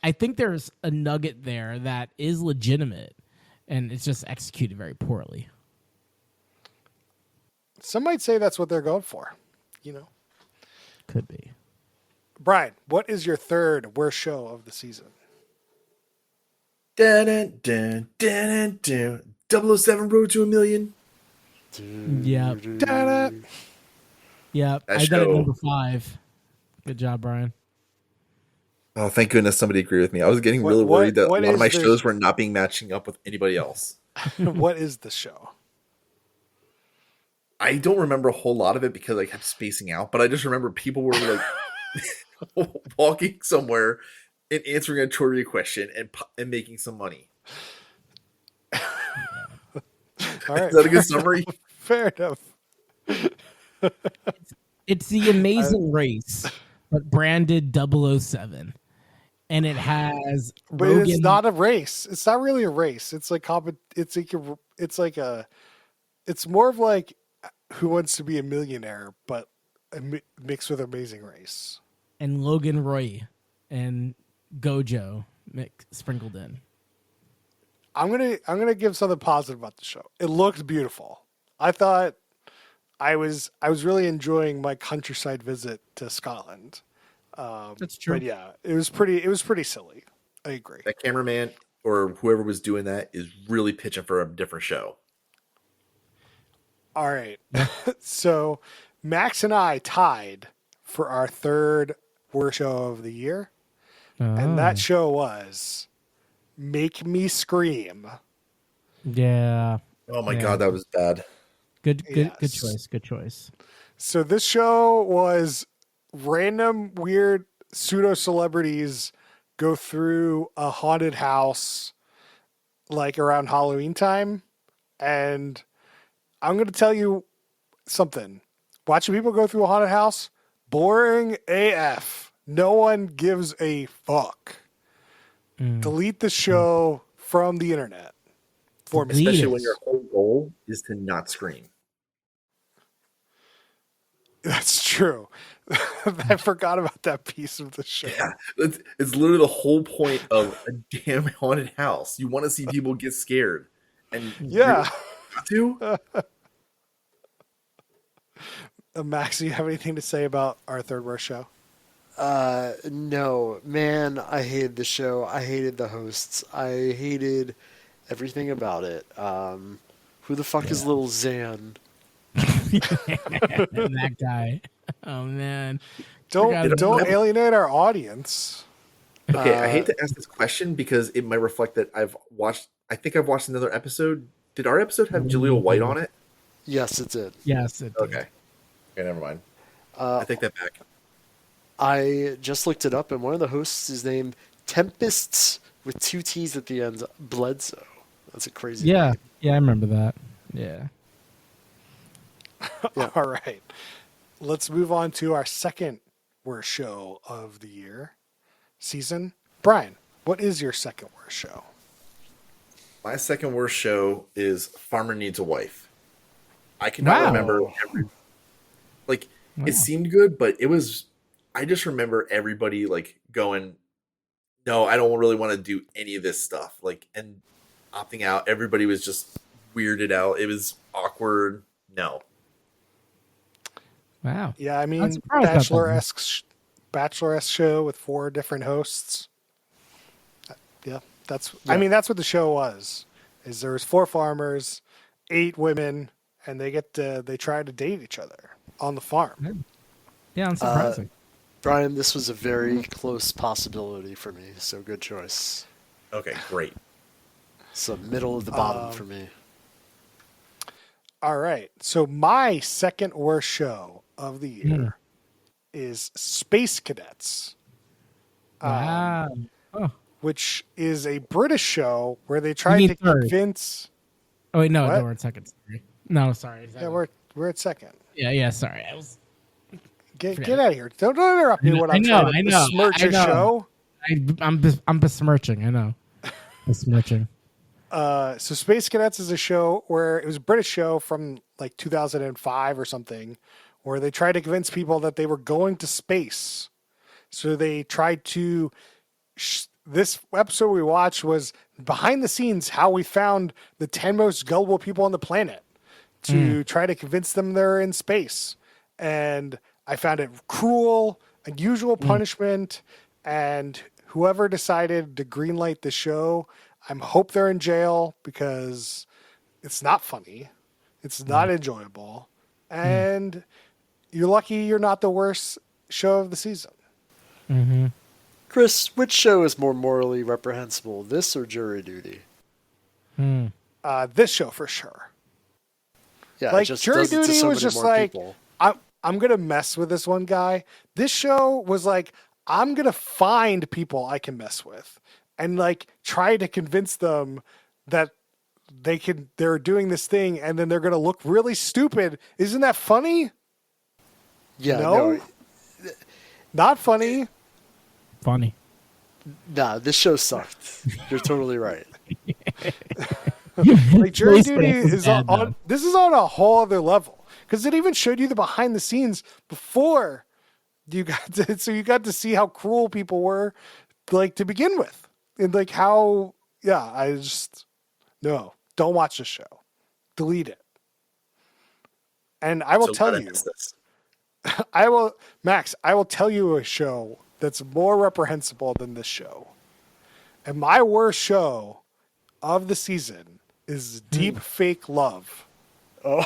Speaker 4: I think there's a nugget there that is legitimate, and it's just executed very poorly.
Speaker 1: Some might say that's what they're going for. You know,
Speaker 4: Could be.
Speaker 1: Brian, what is your third worst show of the season?
Speaker 3: Dun, dun, dun, dun, dun, dun. 007 Road to a Million.
Speaker 4: Yep.
Speaker 1: Da-da.
Speaker 4: Yep.
Speaker 3: That
Speaker 4: I got it
Speaker 3: show-
Speaker 4: number 5. Good job, Brian.
Speaker 3: Oh, thank goodness somebody agreed with me. I was getting
Speaker 1: What-
Speaker 3: really
Speaker 1: what-
Speaker 3: worried that a
Speaker 1: what
Speaker 3: lot of
Speaker 1: is
Speaker 3: my
Speaker 1: the-
Speaker 3: shows were not being matching up with anybody else.
Speaker 1: What is the show?
Speaker 3: I don't remember a whole lot of it because I kept spacing out, but I just remember people were like walking somewhere and answering a trivia question and making some money.
Speaker 1: All right,
Speaker 3: Is that a good summary?
Speaker 1: fair enough.
Speaker 4: It's the Amazing Race, but branded 007. And it has
Speaker 1: But
Speaker 4: Rogan.
Speaker 1: it's not a race. It's not really a race. It's like it's more of like Who Wants to Be a Millionaire, but mixed with Amazing Race.
Speaker 4: and Logan Roy and Gojo sprinkled in.
Speaker 1: I'm gonna give something positive about the show. It looked beautiful. I thought I was really enjoying my countryside visit to Scotland.
Speaker 4: That's true.
Speaker 1: But yeah, it was pretty silly. I agree.
Speaker 3: That cameraman or whoever was doing that is really pitching for a different show.
Speaker 1: All right. So Max and I tied for our third worst show of the year. And that show was Make Me Scream.
Speaker 4: Yeah.
Speaker 3: Oh my
Speaker 4: Yeah.
Speaker 3: god, that was bad.
Speaker 4: Good
Speaker 1: Yes.
Speaker 4: choice. Good choice.
Speaker 1: So this show was random weird pseudo celebrities go through a haunted house like around Halloween time. And I'm going to tell you something. Watching people go through a haunted house, boring AF. No one gives a fuck. Delete the show from the internet for me.
Speaker 4: Delete
Speaker 3: Especially
Speaker 4: it.
Speaker 3: when your whole goal is to not scream.
Speaker 1: That's true. I forgot about that piece of the show.
Speaker 3: Yeah, it's literally the whole point of a damn haunted house. You want to see people get scared, and
Speaker 1: Yeah.
Speaker 3: you got to.
Speaker 1: Max, do you have anything to say about our third worst show?
Speaker 2: No, man, I hated the show. I hated the hosts. I hated everything about it. Who the fuck is little Zan?
Speaker 4: That guy. Oh man. Forgot
Speaker 1: Don't
Speaker 3: about-
Speaker 1: alienate our audience.
Speaker 3: Okay, I hate to ask this question because it might reflect that I think I've watched another episode. Did our episode have Jaleel White on it?
Speaker 2: Yes, it did.
Speaker 4: Yes. It did.
Speaker 3: Okay, never mind. I take that back.
Speaker 2: I just looked it up, and one of the hosts is named Tempests with two T's at the end, Bledsoe. That's a crazy
Speaker 4: Yeah.
Speaker 2: name.
Speaker 4: Yeah. I remember that. Yeah.
Speaker 2: Yeah.
Speaker 1: All right. Let's move on to our second worst show of the year season. Brian, what is your second worst show?
Speaker 3: My second worst show is Farmer Needs a Wife. I cannot
Speaker 4: Wow.
Speaker 3: remember
Speaker 4: Wow.
Speaker 3: it seemed good, but I just remember everybody like going, no, I don't really want to do any of this stuff. And opting out. Everybody was just weirded out. It was awkward. No.
Speaker 4: Wow.
Speaker 1: Yeah, I
Speaker 4: I'm
Speaker 1: mean,
Speaker 4: surprised about that.
Speaker 1: Bachelor-esque show with 4 different hosts. Yeah, I mean, that's what the show was. Is there was 4 farmers, 8 women, and they try to date each other on the farm.
Speaker 4: Yeah. Unsurprising.
Speaker 2: Brian, this was a very close possibility for me, so good choice.
Speaker 3: Okay, great.
Speaker 2: So middle of the bottom for me.
Speaker 1: All right. So my second worst show of the year is Space Cadets,
Speaker 4: Wow. Oh.
Speaker 1: which is a British show where they try
Speaker 4: mean
Speaker 1: to
Speaker 4: third?
Speaker 1: convince.
Speaker 4: Oh wait, no,
Speaker 1: What?
Speaker 4: we're at second. Sorry. No, sorry.
Speaker 1: Yeah, we're at second.
Speaker 4: yeah. Sorry, I was.
Speaker 1: Get
Speaker 4: Forget
Speaker 1: out of here! Don't interrupt me when
Speaker 4: I
Speaker 1: I'm
Speaker 4: know,
Speaker 1: trying to
Speaker 4: I know,
Speaker 1: besmirch
Speaker 4: I
Speaker 1: your
Speaker 4: know.
Speaker 1: show.
Speaker 4: I'm besmirching. I know. Besmirching.
Speaker 1: So Space Cadets is a show where it was a British show from like 2005 or something, where they tried to convince people that they were going to space. So they tried to. This episode we watched was behind the scenes how we found the 10 most gullible people on the planet to try to convince them they're in space. And I found it cruel, unusual punishment, and whoever decided to greenlight the show, I hope they're in jail because it's not funny. It's not enjoyable. And you're lucky you're not the worst show of the season.
Speaker 4: Mm-hmm.
Speaker 2: Chris, which show is more morally reprehensible, this or Jury Duty?
Speaker 1: This show for sure.
Speaker 2: Yeah,
Speaker 1: Like
Speaker 2: it just
Speaker 1: Jury
Speaker 2: does it to
Speaker 1: Duty
Speaker 2: so
Speaker 1: was
Speaker 2: many
Speaker 1: just
Speaker 2: more
Speaker 1: like,
Speaker 2: people.
Speaker 1: I'm going to mess with this one guy. This show was like, I'm going to find people I can mess with and like try to convince them that they're doing this thing and then they're going to look really stupid. Isn't that funny?
Speaker 2: Yeah,
Speaker 1: No?
Speaker 2: no,
Speaker 1: Not funny.
Speaker 4: Funny.
Speaker 2: nah, this show sucked. You're totally right.
Speaker 1: Like Jury
Speaker 4: Space
Speaker 1: Duty
Speaker 4: Cadets
Speaker 1: is
Speaker 4: bad,
Speaker 1: on
Speaker 4: though.
Speaker 1: this is on a whole other level because it even showed you the behind the scenes before you got to see how cruel people were like to begin with and like how I just No, don't watch the show. Delete it. And I will
Speaker 3: So
Speaker 1: tell
Speaker 3: glad I
Speaker 1: you,
Speaker 3: missed this.
Speaker 1: Max, I will tell you a show that's more reprehensible than this show. And my worst show of the season is Deep Fake Love.
Speaker 4: Yeah.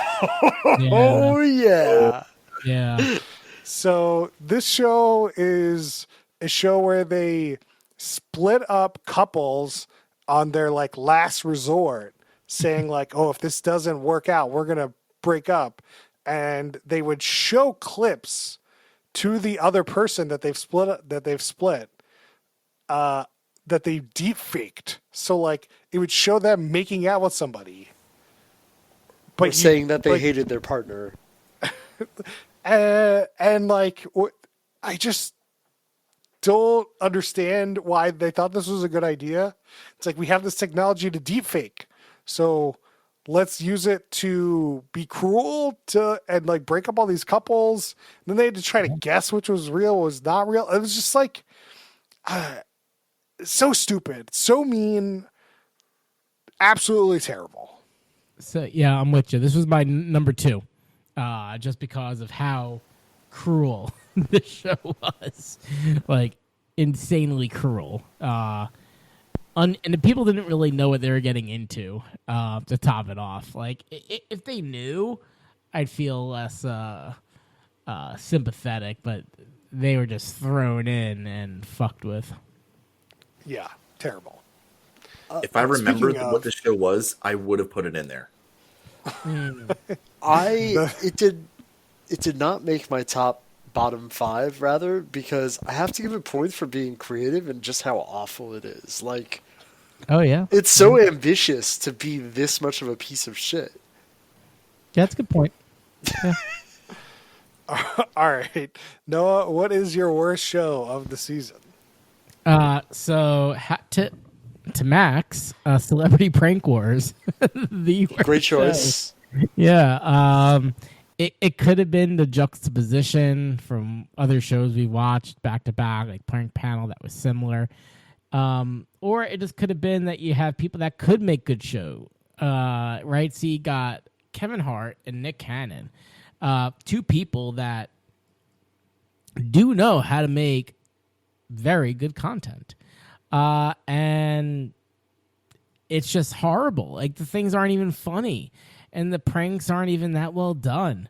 Speaker 2: Oh yeah.
Speaker 4: Yeah.
Speaker 1: So this show is a show where they split up couples on their like last resort, saying like, "Oh, if this doesn't work out, we're gonna break up," and they would show clips to the other person that they've split, that they deep faked. So like it would show them making out with somebody,
Speaker 2: Or
Speaker 1: you-
Speaker 2: saying that they
Speaker 1: like,
Speaker 2: hated their partner.
Speaker 1: and like I just don't understand why they thought this was a good idea. It's like we have this technology to deepfake, so let's use it to be cruel to and like break up all these couples. And then they had to try to guess which was real, was not real. It was just like so stupid, so mean, absolutely terrible.
Speaker 4: So yeah, I'm with you. This was my number 2, just because of how cruel the show was, like insanely cruel. And the people didn't really know what they were getting into. To top it off, like if they knew, I'd feel less sympathetic. But they were just thrown in and fucked with.
Speaker 1: Yeah, terrible.
Speaker 3: If I remember
Speaker 1: speaking
Speaker 3: what
Speaker 1: of-
Speaker 3: the show was, I would have put it in there.
Speaker 2: It did not make my bottom 5 rather, because I have to give it points for being creative and just how awful it is. Like,
Speaker 4: Oh yeah,
Speaker 2: it's so ambitious to be this much of a piece of shit.
Speaker 4: yeah, that's a good point.
Speaker 1: All right, Noah, what is your worst show of the season?
Speaker 4: So to Max, Celebrity Prank Wars, the worst
Speaker 2: Great
Speaker 4: show.
Speaker 2: choice.
Speaker 4: Yeah. It could have been the juxtaposition from other shows we watched back to back, like Prank Panel, that was similar. Or it just could have been that you have people that could make good show. Right? So you got Kevin Hart and Nick Cannon, 2 people that do know how to make very good content. And it's just horrible. Like the things aren't even funny, and the pranks aren't even that well done.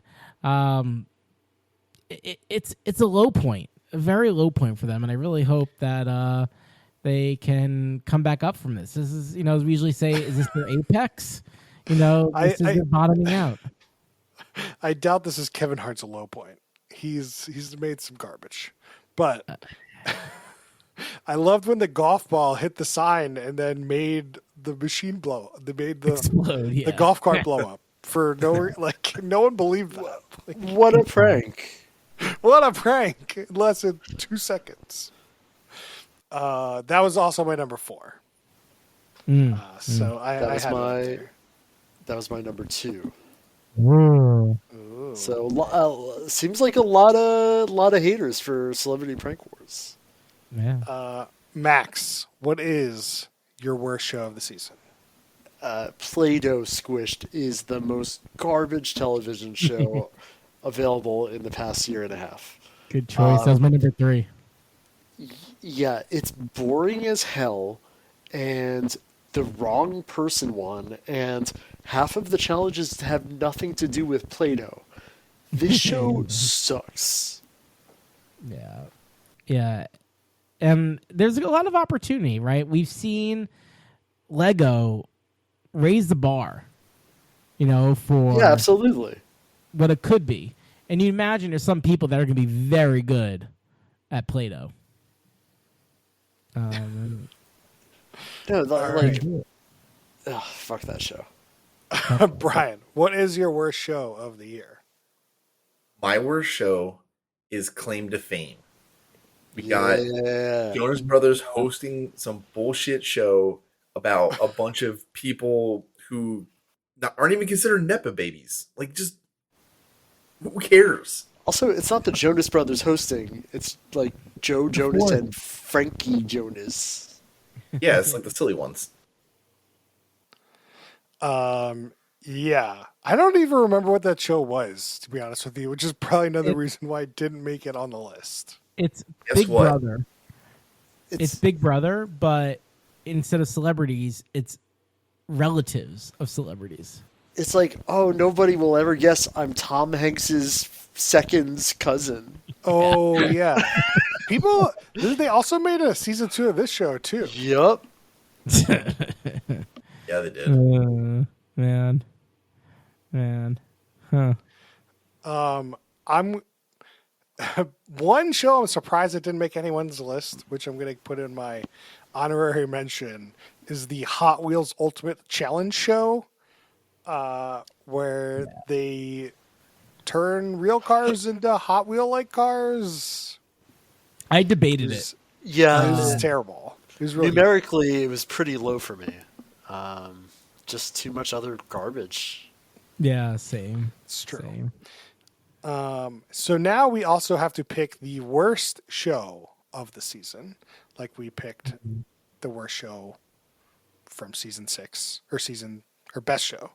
Speaker 4: It's a low point, a very low point for them, and I really hope that they can come back up from this. This is, as we usually say, is this their apex? This is their bottoming out.
Speaker 1: I doubt this is Kevin Hart's low point. He's made some garbage, but I loved when the golf ball hit the sign and then made the machine blow. They made the
Speaker 4: Explode, yeah.
Speaker 1: the golf cart blow up for like no one believed that. Like,
Speaker 2: What a prank.
Speaker 1: what a prank! In less than 2 seconds. That was also my number 4. So I
Speaker 2: That was
Speaker 1: had it up
Speaker 2: my
Speaker 1: there.
Speaker 2: that was my number 2.
Speaker 4: Ooh.
Speaker 1: Ooh.
Speaker 2: So seems like a lot of haters for Celebrity Prank Wars.
Speaker 4: Yeah.
Speaker 1: Max, what is your worst show of the season?
Speaker 2: Play-Doh Squished is the most garbage television show available in the past year and a half.
Speaker 4: Good choice. That was my number 3.
Speaker 2: Yeah, it's boring as hell, and the wrong person won, and half of the challenges have nothing to do with Play-Doh. This show sucks.
Speaker 4: Yeah. Yeah. And there's a lot of opportunity, right? We've seen Lego raise the bar, for
Speaker 2: Yeah, absolutely.
Speaker 4: what it could be. And you imagine there's some people that are going to be very good at Play-Doh.
Speaker 2: No, fuck that show.
Speaker 1: Brian, what is your worst show of the year?
Speaker 3: My worst show is Claim to Fame. We got
Speaker 2: Yeah.
Speaker 3: Jonas Brothers hosting some bullshit show about a bunch of people who aren't even considered Nepa babies. Like, just who cares?
Speaker 2: Also, it's not the Jonas Brothers hosting. It's like Joe Jonas and Frankie Jonas.
Speaker 3: Yeah, it's like the silly ones.
Speaker 1: Yeah. I don't even remember what that show was, to be honest with you, which is probably another reason why it didn't make it on the list.
Speaker 4: It's
Speaker 3: Guess
Speaker 4: Big
Speaker 3: what?
Speaker 4: Brother. It's Big Brother, but instead of celebrities, it's relatives of celebrities.
Speaker 2: It's like, oh, nobody will ever guess I'm Tom Hanks's second's cousin.
Speaker 1: Oh, yeah. People, they also made a season 2 of this show, too.
Speaker 2: Yup.
Speaker 3: Yeah, they did.
Speaker 4: Man. Huh.
Speaker 1: I'm one show I'm surprised it didn't make anyone's list, which I'm going to put in my honorary mention, is the Hot Wheels Ultimate Challenge show, where they turn real cars into Hot Wheel-like cars.
Speaker 4: I debated it.
Speaker 2: Yeah.
Speaker 1: It was terrible. It was really
Speaker 2: numerically, it was pretty low for me. Just too much other garbage.
Speaker 4: Yeah, same.
Speaker 1: It's true.
Speaker 4: Same.
Speaker 1: So now we also have to pick the worst show of the season, like we picked the worst show from season 6 or best show.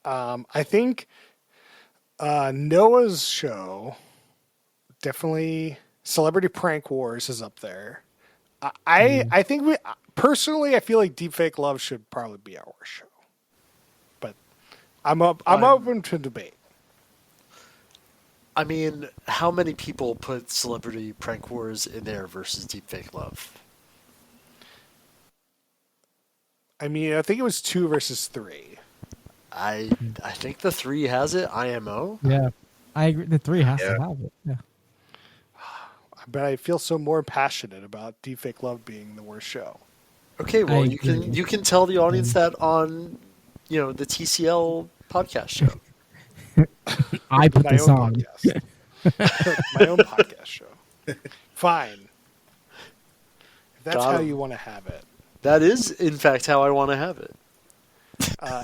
Speaker 1: I think Noah's show, definitely Celebrity Prank Wars, is up there. I think I feel like Deepfake Love should probably be our worst show, but I'm open to debate.
Speaker 2: I mean, how many people put Celebrity Prank Wars in there versus Deepfake Love?
Speaker 1: I mean, I think it was 2 versus 3.
Speaker 2: I think the 3 has it. IMO.
Speaker 4: Yeah. I agree. The 3 has
Speaker 3: Yeah.
Speaker 4: to have it. Yeah.
Speaker 1: But I feel so more passionate about Deepfake Love being the worst show.
Speaker 2: Okay, well
Speaker 4: I
Speaker 2: you can tell the audience that on the TCL podcast show.
Speaker 4: I put
Speaker 1: My
Speaker 4: this
Speaker 1: own
Speaker 4: on.
Speaker 1: podcast. My own podcast show. Fine. If that's
Speaker 2: Got
Speaker 1: how
Speaker 2: 'em.
Speaker 1: you want to have it.
Speaker 2: That is, in fact, how I want to have it.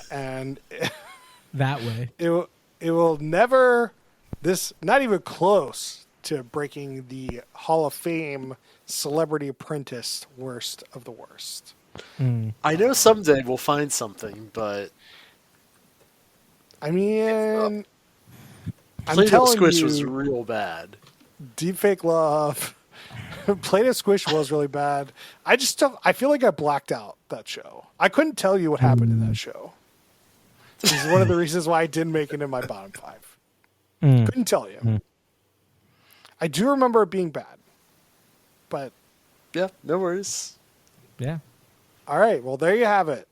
Speaker 1: And
Speaker 4: That way.
Speaker 1: it will never, not even close to breaking the Hall of Fame Celebrity Apprentice worst of the worst.
Speaker 2: I know someday we'll find something, but
Speaker 1: I mean, I'm
Speaker 2: Play-Doh
Speaker 1: telling
Speaker 2: Squish
Speaker 1: you,
Speaker 2: was real bad.
Speaker 1: Deepfake Love, Play-Doh Squish was really bad. I feel like I blacked out that show. I couldn't tell you what happened in that show. This is one of the reasons why I didn't make it in my bottom 5. Couldn't tell you. I do remember it being bad, but
Speaker 2: Yeah, no worries.
Speaker 4: Yeah.
Speaker 1: all right. Well, there you have it.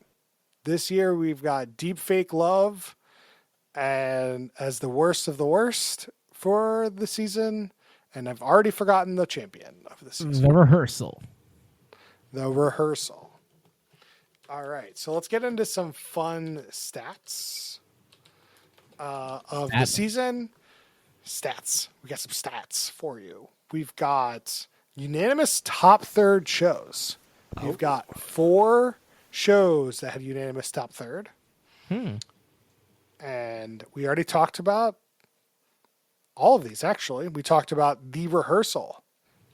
Speaker 1: This year we've got Deepfake Love and as the worst of the worst for the season, and I've already forgotten the champion of the season.
Speaker 4: The rehearsal.
Speaker 1: The rehearsal. All right, so let's get into some fun stats of the season. Stats. We got some stats for you. We've got unanimous top third shows. We've got 4 shows that had unanimous top third. And we already talked about all of these, actually. We talked about The Rehearsal,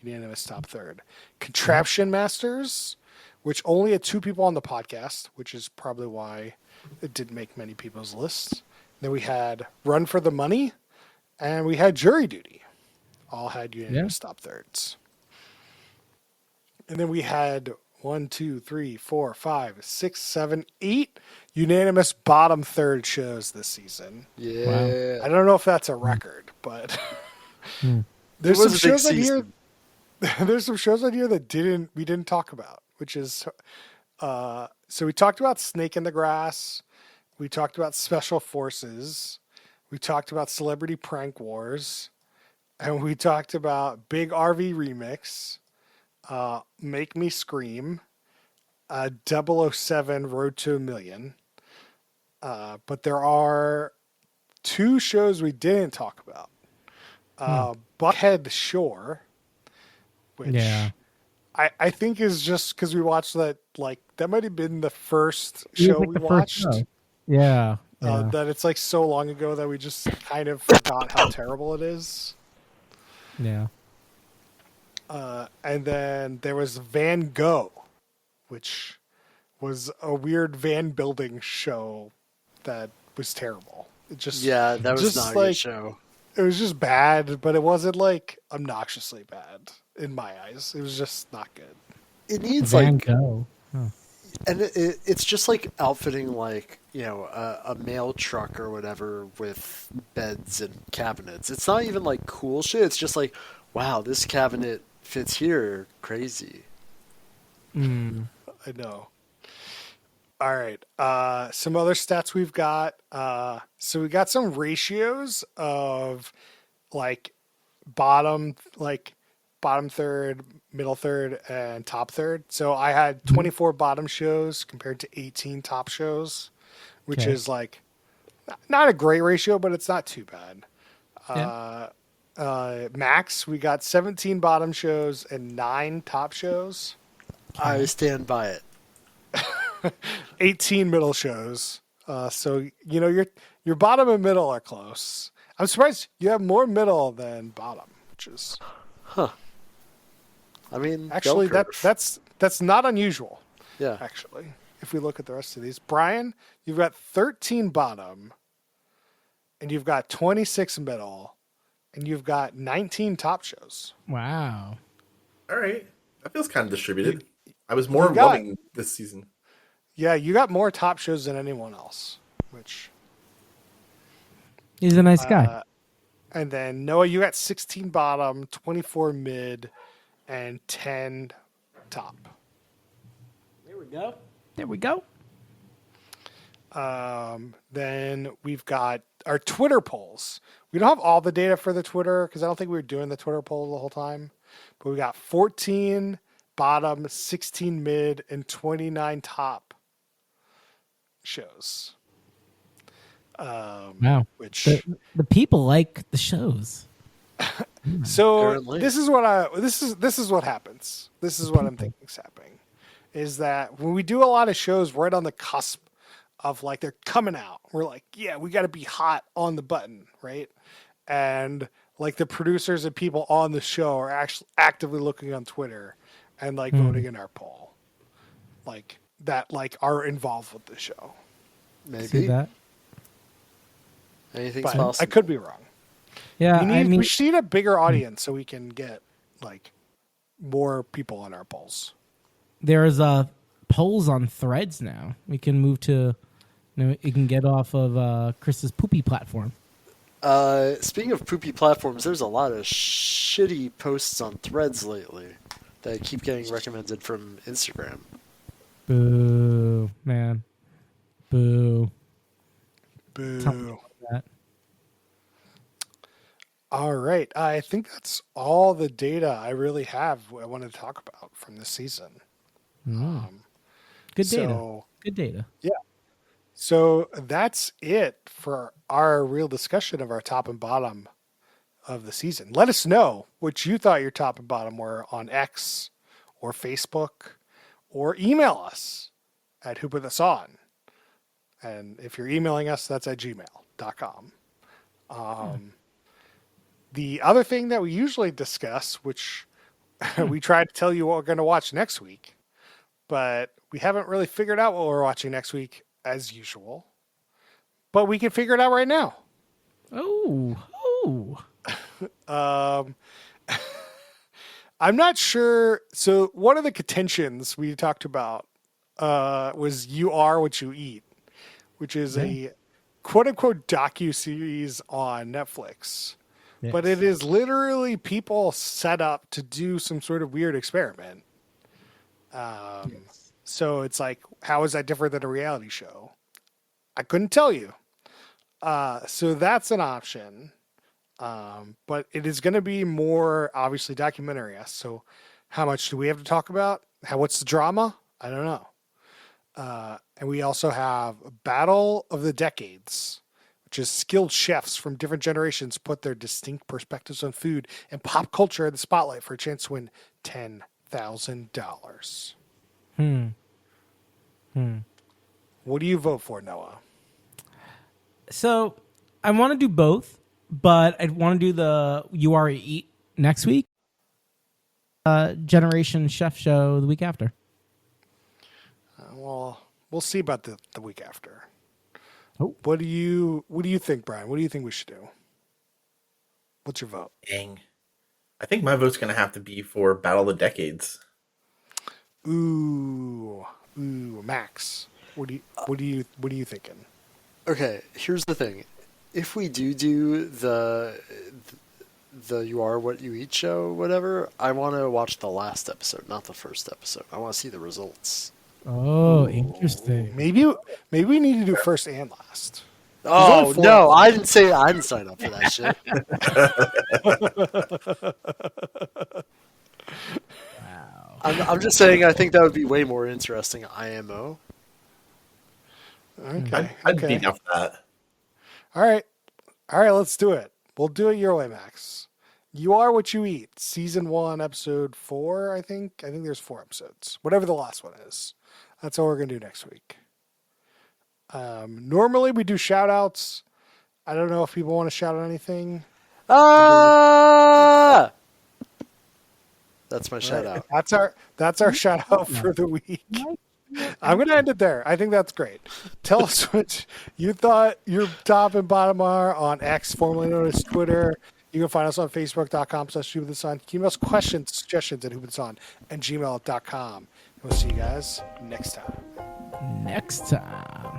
Speaker 1: unanimous top third. Contraption Masters, which only had 2 people on the podcast, which is probably why it didn't make many people's lists. Then we had Run for the Money, and we had Jury Duty. All had unanimous top thirds. And then we had 1, 2, 3, 4, 5, 6, 7, 8 unanimous bottom third shows this season.
Speaker 2: Yeah.
Speaker 1: I don't know if that's a record, but there's
Speaker 2: It was
Speaker 1: some
Speaker 2: a big
Speaker 1: shows on here.
Speaker 2: season.
Speaker 1: There's some shows on here that we didn't talk about, which is so we talked about Snake in the Grass, we talked about Special Forces, we talked about Celebrity Prank Wars, and we talked about Big RV Remix, Make Me Scream, 007 Road to a Million. But there are 2 shows we didn't talk about. Buckhead Shore, which
Speaker 4: Yeah.
Speaker 1: I think is just because we watched that, like, that might have been the first
Speaker 4: It was
Speaker 1: show
Speaker 4: like
Speaker 1: we
Speaker 4: the first
Speaker 1: watched.
Speaker 4: show. Yeah. Yeah.
Speaker 1: That it's like so long ago that we just kind of forgot how terrible it is.
Speaker 4: Yeah.
Speaker 1: And then there was Van Gogh, which was a weird van building show that was terrible. It just
Speaker 2: Yeah, that was
Speaker 1: just
Speaker 2: not a
Speaker 1: like
Speaker 2: good show.
Speaker 1: it was just bad, but it wasn't like obnoxiously bad in my eyes. It was just not good.
Speaker 2: It needs
Speaker 4: Van
Speaker 2: like,
Speaker 4: Gogh. Huh.
Speaker 2: and it's just like outfitting like a mail truck or whatever with beds and cabinets. It's not even like cool shit. It's just like, wow, this cabinet fits here. Crazy.
Speaker 4: Mm.
Speaker 1: I know. All right. Some other stats we've got. So we got some ratios of like bottom third, middle third, and top third. So I had 24 bottom shows compared to 18 top shows, which
Speaker 4: Okay.
Speaker 1: is like not a great ratio, but it's not too bad.
Speaker 4: Yeah.
Speaker 1: Max, we got 17 bottom shows and 9 top shows.
Speaker 2: I stand by it.
Speaker 1: 18 middle shows. So your bottom and middle are close. I'm surprised you have more middle than bottom, which is
Speaker 2: I mean,
Speaker 1: actually
Speaker 2: bell curve.
Speaker 1: that's not unusual.
Speaker 2: Yeah.
Speaker 1: Actually, if we look at the rest of these, Brian, you've got 13 bottom, and you've got 26 middle, and you've got 19 top shows.
Speaker 4: Wow.
Speaker 3: All right, that feels kind of distributed. I was more
Speaker 1: you got-
Speaker 3: loving this season.
Speaker 1: Yeah, you got more top shows than anyone else, which.
Speaker 4: He's a nice guy.
Speaker 1: And then Noah, you got 16 bottom, 24 mid, and 10 top.
Speaker 4: There we go. There we go.
Speaker 1: Then we've got our Twitter polls. We don't have all the data for the Twitter because I don't think we were doing the Twitter poll the whole time. But we got 14 bottom, 16 mid, and 29 top shows.
Speaker 4: Wow.
Speaker 1: Which
Speaker 4: The people like the shows.
Speaker 1: so
Speaker 2: Apparently.
Speaker 1: this is what happens. This is what I'm thinking is happening. Is that when we do a lot of shows right on the cusp of like they're coming out, we're like, yeah, we got to be hot on the button, right? And like the producers and people on the show are actually actively looking on Twitter and like voting in our poll, like that, like are involved with the show.
Speaker 2: Maybe.
Speaker 4: See that?
Speaker 2: Anything's
Speaker 1: But
Speaker 2: possible.
Speaker 1: I could be wrong.
Speaker 4: Yeah,
Speaker 1: We just need a bigger audience so we can get like more people on our polls.
Speaker 4: there's polls on Threads now. We can move to, you can get off of Chris's poopy platform.
Speaker 2: Speaking of poopy platforms, there's a lot of shitty posts on Threads lately that keep getting recommended from Instagram.
Speaker 4: Boo, man. Boo. Tell me
Speaker 1: Boo.
Speaker 4: about that.
Speaker 1: All right. I think that's all the data I really have I wanted to talk about from this season.
Speaker 4: Good data.
Speaker 1: So,
Speaker 4: Good data.
Speaker 1: so that's it for our real discussion of our top and bottom of the season. Let us know what you thought your top and bottom were on X or Facebook, or email us at Who Put This On. And if you're emailing us, that's at gmail.com. The other thing that we usually discuss, which we try to tell you what we're going to watch next week, but we haven't really figured out what we're watching next week as usual. But we can figure it out right now.
Speaker 4: Oh.
Speaker 1: I'm not sure. So one of the contentions we talked about was You Are What You Eat, which is a quote unquote docu-series on Netflix.
Speaker 4: Yes.
Speaker 1: But it is literally people set up to do some sort of weird experiment. So it's like, how is that different than a reality show? I couldn't tell you. So that's an option. But it is going to be more obviously documentary. So how much do we have to talk about? What's the drama? I don't know. And we also have Battle of the Decades, which is skilled chefs from different generations put their distinct perspectives on food and pop culture in the spotlight for a chance to win $10,000. What do you vote for, Noah?
Speaker 4: So I want to do both, but I want to do the You Are Eat next week. Generation Chef show the week after.
Speaker 1: Well, we'll see about the week after. What do you think, Brian? What do you think we should do? What's your vote?
Speaker 3: Dang. I think my vote's going to have to be for Battle of the Decades.
Speaker 1: Ooh, Max. What are you thinking?
Speaker 2: Okay, here's the thing. If we do the You Are What You Eat show, whatever, I want to watch the last episode, not the first episode. I want to see the results.
Speaker 4: Oh, interesting.
Speaker 1: Maybe we need to do first and last.
Speaker 2: Oh
Speaker 1: only 4
Speaker 2: no, I didn't sign up for that shit.
Speaker 4: Wow.
Speaker 2: I'm just saying I think that would be way more interesting. IMO.
Speaker 1: Okay.
Speaker 3: I'd
Speaker 1: okay.
Speaker 3: be down for that.
Speaker 1: All right. Let's do it. We'll do it your way, Max. You Are What You Eat, season 1, episode 4. I think there's 4 episodes. Whatever the last one is. That's what we're gonna do next week. Normally we do shout outs. I don't know if people want to shout out anything.
Speaker 2: Ah! That's my shout out.
Speaker 1: That's our shout out for the week. I'm going to end it there. I think that's great. Tell us what you thought your top and bottom are on X, formerly known as Twitter. You can find us on Facebook.com/WhoBeenSon. Email us questions, suggestions at WhoBeenSon and gmail.com. We'll see you guys next time.
Speaker 4: Next time.